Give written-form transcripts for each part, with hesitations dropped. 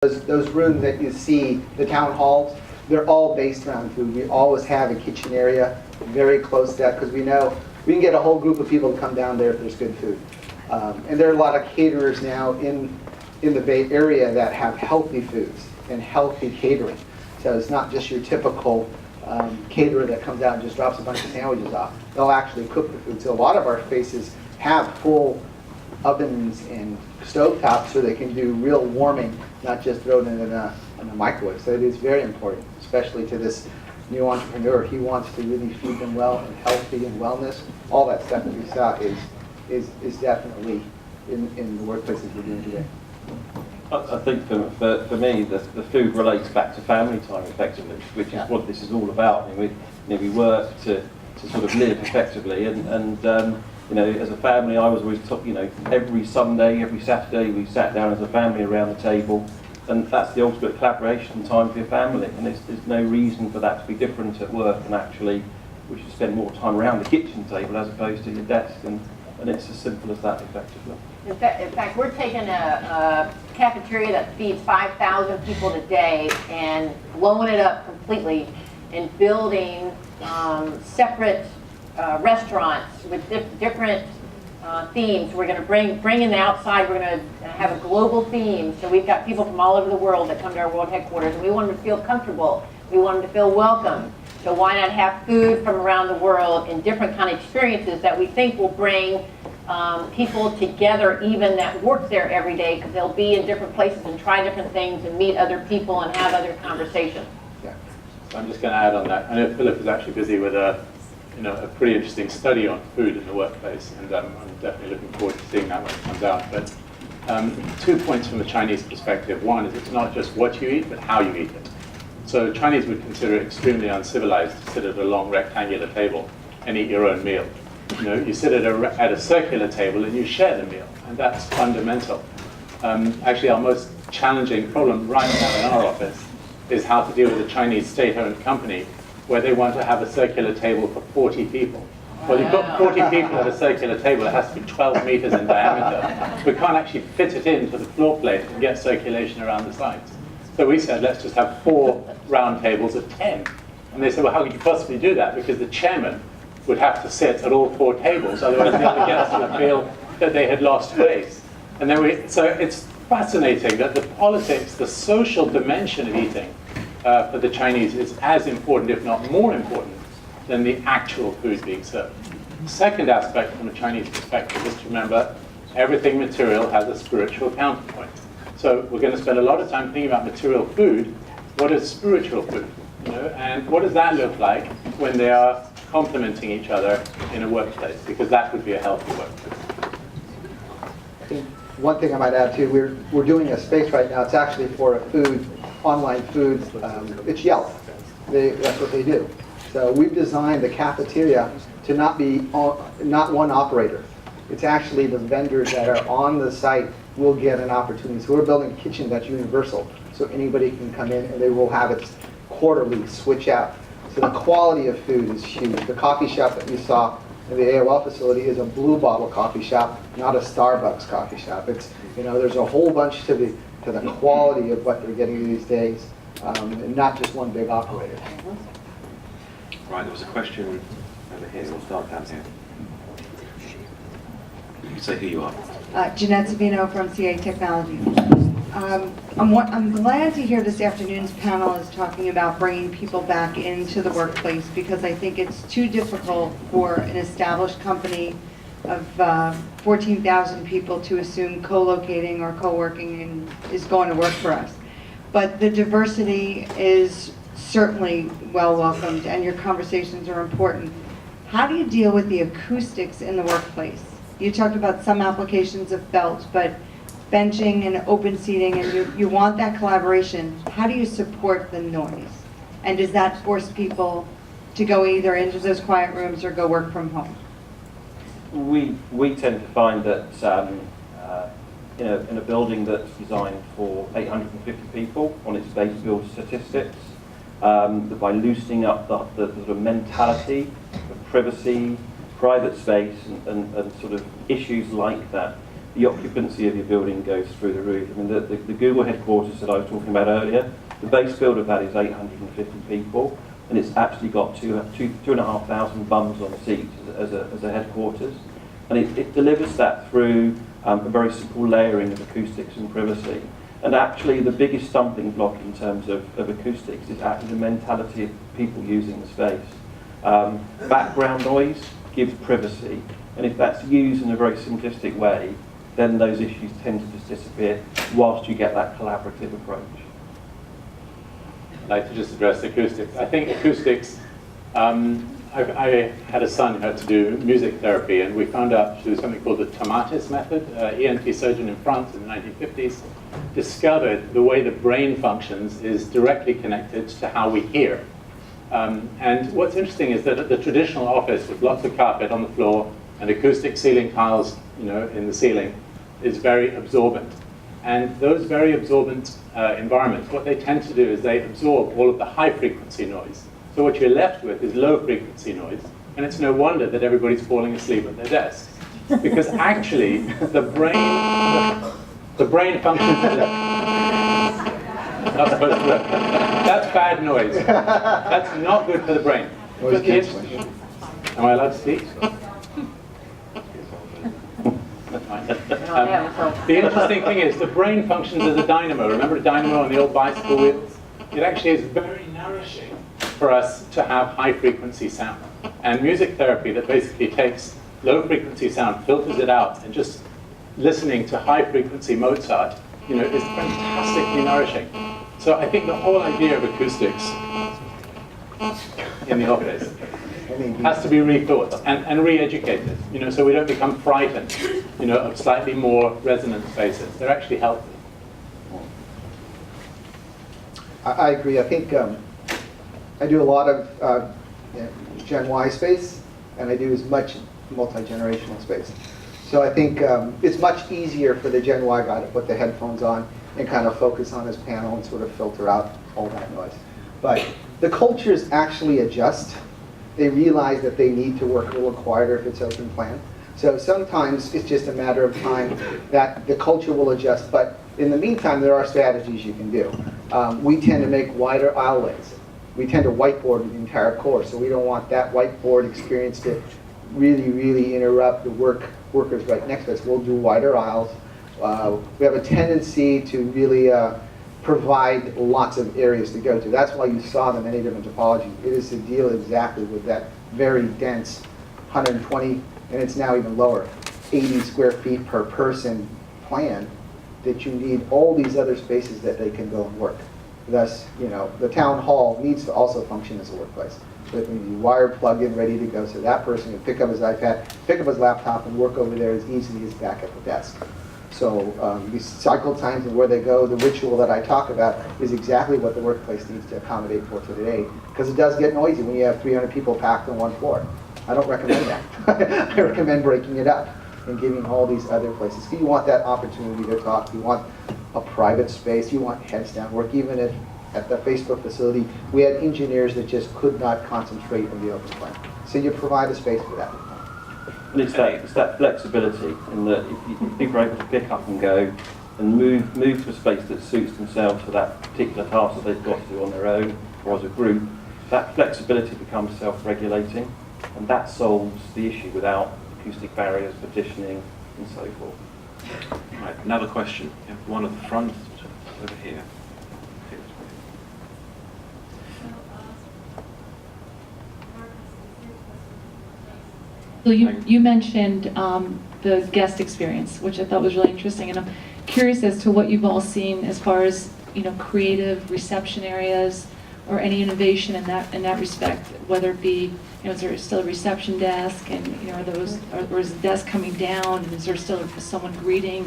Those rooms that you see, the town halls, they're all based around food. We always have a kitchen area very close to that because we know we can get a whole group of people to come down there if there's good food. And there are a lot of caterers now in the Bay Area that have healthy foods and healthy catering. So it's not just your typical caterer that comes out and just drops a bunch of sandwiches off. They'll actually cook the food. So a lot of our spaces have full ovens and stovetops so they can do real warming, not just throw it in a microwave. So it is very important, especially to this new entrepreneur. He wants to really feed them well and healthy and wellness. All that stuff that we saw is definitely in the workplaces we're doing today. I think for me, the food relates back to family time effectively, which is what this is all about. I mean, we work to sort of live effectively, and you know, as a family, I was always taught, you know, every Sunday, every Saturday, we sat down as a family around the table, and that's the ultimate collaboration time for your family. And there's no reason for that to be different at work, and actually, we should spend more time around the kitchen table as opposed to your desk, and it's as simple as that, effectively. In fact, we're taking a cafeteria that feeds 5,000 people a day and blowing it up completely and building separate restaurants with different themes. We're going to bring in the outside. We're going to have a global theme. So we've got people from all over the world that come to our world headquarters, and we want them to feel comfortable. We want them to feel welcome. So why not have food from around the world and different kind of experiences that we think will bring people together, even that work there every day, because they'll be in different places and try different things and meet other people and have other conversations. Yeah. So I'm just going to add on that. I know Philip is actually busy with a pretty interesting study on food in the workplace, and I'm definitely looking forward to seeing that when it comes out. But 2 points from a Chinese perspective. One is it's not just what you eat, but how you eat it. So Chinese would consider it extremely uncivilized to sit at a long rectangular table and eat your own meal. You know, you sit at a circular table and you share the meal, and that's fundamental. Actually, our most challenging problem right now in our office is how to deal with a Chinese state-owned company where they want to have a circular table for 40 people. Well, you've got 40 people at a circular table, it has to be 12 meters in diameter. We can't actually fit it into the floor plate and get circulation around the sides. So we said, let's just have 4 round tables of 10. And they said, well, how could you possibly do that? Because the chairman would have to sit at all 4 tables, otherwise the other guests would feel that they had lost face. And then so it's fascinating that the politics, the social dimension of eating for the Chinese is as important, if not more important, than the actual food being served. Second aspect from a Chinese perspective is to remember everything material has a spiritual counterpoint. So we're going to spend a lot of time thinking about material food. What is spiritual food? You know, and what does that look like when they are complementing each other in a workplace? Because that would be a healthy workplace. I think one thing I might add too, we're doing a space right now. It's actually for a food, online food. It's Yelp. That's what they do. So we've designed the cafeteria to not be not one operator. It's actually the vendors that are on the site will get an opportunity. So we're building a kitchen that's universal, so anybody can come in and they will have it quarterly switch out. So the quality of food is huge. The coffee shop that you saw in the AOL facility is a Blue Bottle coffee shop, not a Starbucks coffee shop. It's, you know, there's a whole bunch to the quality of what they're getting these days, and not just one big operator. Right, there was a question over here. We'll start down here. You can say who you are. Jeanette Savino from CA Technology. I'm glad to hear this afternoon's panel is talking about bringing people back into the workplace, because I think it's too difficult for an established company of 14,000 people to assume co-locating or co-working is going to work for us. But the diversity is certainly well welcomed, and your conversations are important. How do you deal with the acoustics in the workplace? You talked about some applications of felt, but benching and open seating, and you want that collaboration. How do you support the noise? And does that force people to go either into those quiet rooms or go work from home? We tend to find that in a building that's designed for 850 people on its base build statistics, that by loosening up the sort of mentality of privacy, private space, and sort of issues like that, the occupancy of your building goes through the roof. I mean, the Google headquarters that I was talking about earlier, the base build of that is 850 people, and it's actually got 2,500 bums on seats as a headquarters. And it delivers that through a very simple layering of acoustics and privacy. And actually the biggest stumbling block in terms of acoustics is actually the mentality of people using the space. Background noise gives privacy, and if that's used in a very simplistic way, then those issues tend to just disappear whilst you get that collaborative approach. I'd like to just address acoustics. I think acoustics, I had a son who had to do music therapy, and we found out through something called the Tomatis method. ENT surgeon in France in the 1950s discovered the way the brain functions is directly connected to how we hear. And what's interesting is that at the traditional office with lots of carpet on the floor and acoustic ceiling tiles, in the ceiling, is very absorbent. And those very absorbent environments, what they tend to do is they absorb all of the high frequency noise. So what you're left with is low frequency noise, and it's no wonder that everybody's falling asleep at their desks. Because actually, the brain functions as not supposed to work. That's bad noise. That's not good for the brain. But am I allowed to speak? The interesting thing is the brain functions as a dynamo. Remember a dynamo on the old bicycle wheels? It actually is very nourishing for us to have high frequency sound. And music therapy that basically takes low frequency sound, filters it out, and just listening to high frequency Mozart, is fantastically nourishing. So I think the whole idea of acoustics in the office has to be rethought and re-educated, so we don't become frightened, of slightly more resonant spaces. They're actually healthy. I agree. I think I do a lot of Gen Y space, and I do as much multi-generational space. So I think it's much easier for the Gen Y guy to put the headphones on and kind of focus on his panel and sort of filter out all that noise. But the cultures actually adjust. They realize that they need to work a little quieter if it's open plan. So sometimes it's just a matter of time that the culture will adjust. But in the meantime, there are strategies you can do. We tend to make wider aisleways. We tend to whiteboard the entire course, so we don't want that whiteboard experience to really interrupt the workers right next to us. We'll do wider aisles. We have a tendency to really provide lots of areas to go to. That's why you saw the many different topologies. It is to deal exactly with that very dense 120, and it's now even lower, 80 square feet per person plan, that you need all these other spaces that they can go and work. Thus, the town hall needs to also function as a workplace. So it can be wired, plugged in, ready to go, so that person can pick up his iPad, pick up his laptop, and work over there as easily as back at the desk. So these cycle times and where they go, the ritual that I talk about is exactly what the workplace needs to accommodate for today, because it does get noisy when you have 300 people packed on one floor. I don't recommend that. I recommend breaking it up and giving all these other places. You want that opportunity to talk. You want a private space. You want heads down work. Even at the Facebook facility, we had engineers that just could not concentrate in the open plan. So you provide a space for that. And it's that flexibility, in that if people are able to pick up and go and move to a space that suits themselves for that particular task that they've got to do on their own or as a group, that flexibility becomes self-regulating, and that solves the issue without acoustic barriers, partitioning, and so forth. Right, another question. You have one at the front, over here. So you mentioned the guest experience, which I thought was really interesting, and I'm curious as to what you've all seen as far as creative reception areas or any innovation in that respect. Whether it be is there still a reception desk, and or is the desk coming down, and is there still someone greeting,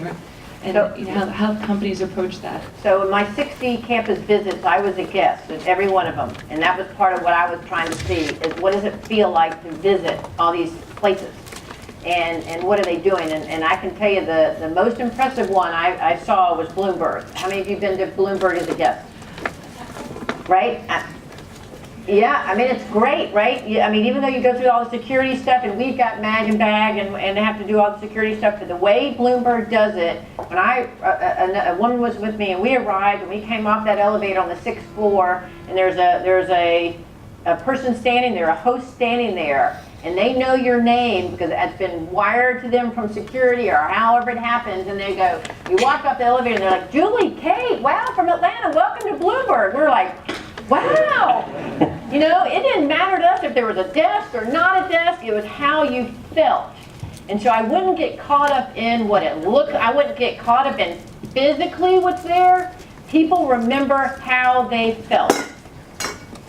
how companies approach that? So in my 60 campus visits, I was a guest at every one of them, and that was part of what I was trying to see, is what does it feel like to visit all these places, and what are they doing? And I can tell you the most impressive one I saw was Bloomberg. How many of you have been to Bloomberg as a guest? Right? Yeah, I mean, it's great, right? I mean, even though you go through all the security stuff, and we've got mag and bag, and have to do all the security stuff, but the way Bloomberg does it, when a woman was with me, and we arrived, and we came off that elevator on the 6th floor, and there's a person standing there, a host standing there, and they know your name because it's been wired to them from security or however it happens, and they go, you walk up the elevator, and they're like, Julie, Kate, wow, from Atlanta, welcome to Bloomberg. We're like, wow. You know, it didn't matter to us if there was a desk or not a desk, it was how you felt. And so I wouldn't get caught up in what it looked, I wouldn't get caught up in physically what's there. People remember how they felt.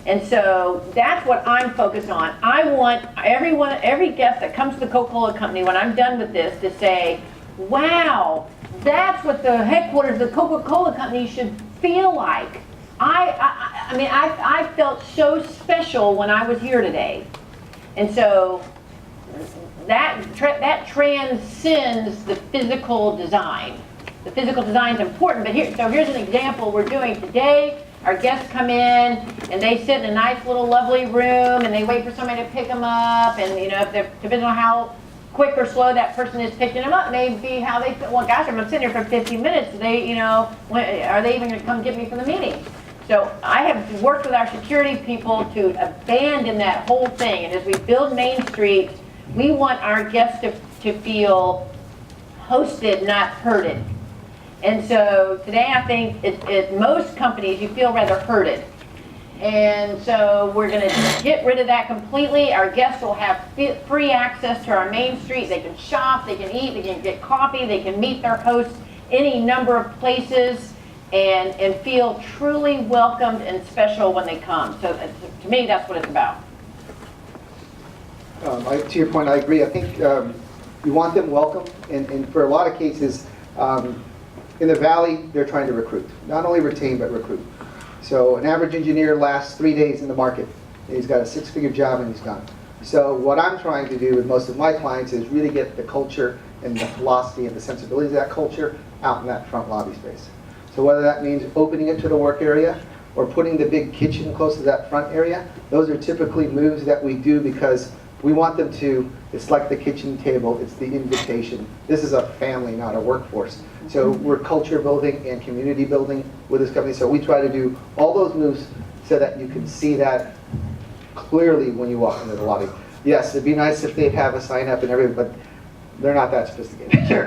And so that's what I'm focused on. I want every guest that comes to the Coca-Cola company, when I'm done with this, to say, wow, that's what the headquarters of the Coca-Cola company should feel like. I mean, I felt so special when I was here today. And so that transcends the physical design. The physical design is important, but here's an example we're doing today. Our guests come in and they sit in a nice little lovely room and they wait for somebody to pick them up, and you know, if they're, depending on how quick or slow that person is picking them up, may be how they feel. Well, gosh, I'm sitting here for 15 minutes. They, you know, are they even going to come get me for the meeting? So I have worked with our security people to abandon that whole thing. And as we build Main Street, we want our guests to feel hosted, not herded. And so today I think at most companies you feel rather herded. And so we're going to get rid of that completely. Our guests will have free access to our Main Street. They can shop, they can eat, they can get coffee, they can meet their hosts any number of places and feel truly welcomed and special when they come. So to me, that's what it's about. To your point, I agree. I think you want them welcome, and for a lot of cases, in the Valley, they're trying to recruit. Not only retain, but recruit. So an average engineer lasts 3 days in the market. He's got a 6-figure job and he's gone. So what I'm trying to do with most of my clients is really get the culture and the philosophy and the sensibilities of that culture out in that front lobby space. So whether that means opening it to the work area or putting the big kitchen close to that front area, those are typically moves that we do because we want them to, it's like the kitchen table, it's the invitation. This is a family, not a workforce. So we're culture building and community building with this company. So we try to do all those moves so that you can see that clearly when you walk into the lobby. Yes, it'd be nice if they'd have a sign up and everything, but they're not that sophisticated. Sure.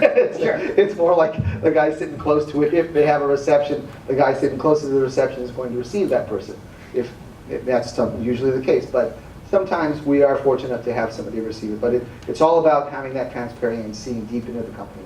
It's more like the guy sitting close to it. If they have a reception, the guy sitting close to the reception is going to receive that person. If that's usually the case. But sometimes we are fortunate to have somebody receive it. But it's all about having that transparency and seeing deep into the company.